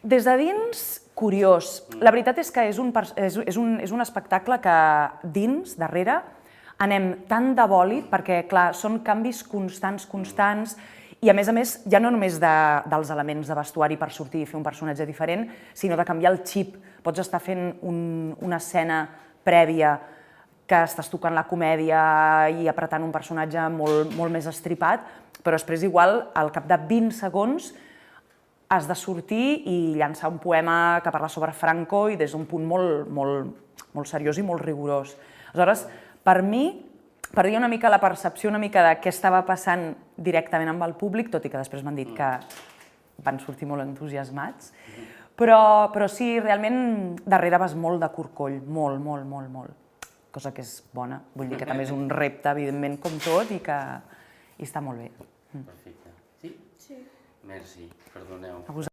Des de dins, curiós. La veritat és que és un espectacle que dins, darrere, anem tan de bòlit, perquè, clar, són canvis constants, i a més, ja no només dels elements de vestuari per sortir i fer un personatge diferent, sinó de canviar el xip. Pots estar fent una escena prèvia que estàs tocant la comèdia i apretant un personatge molt més estripat, però després igual, al cap de 20 segons, has de sortir i llançar un poema que parla sobre Franco i des d'un punt molt seriós i molt rigorós. Aleshores, per mi, perdia una mica la percepció una mica de què estava passant directament amb el públic, tot i que després m'han dit que van sortir molt entusiasmats, però sí, realment darrere vas molt de corcoll, molt, cosa que és bona. Vull dir que també és un repte, evidentment, com tot, i està molt bé. Perfecte. Sí? Sí. Merci, perdoneu. A vosaltres.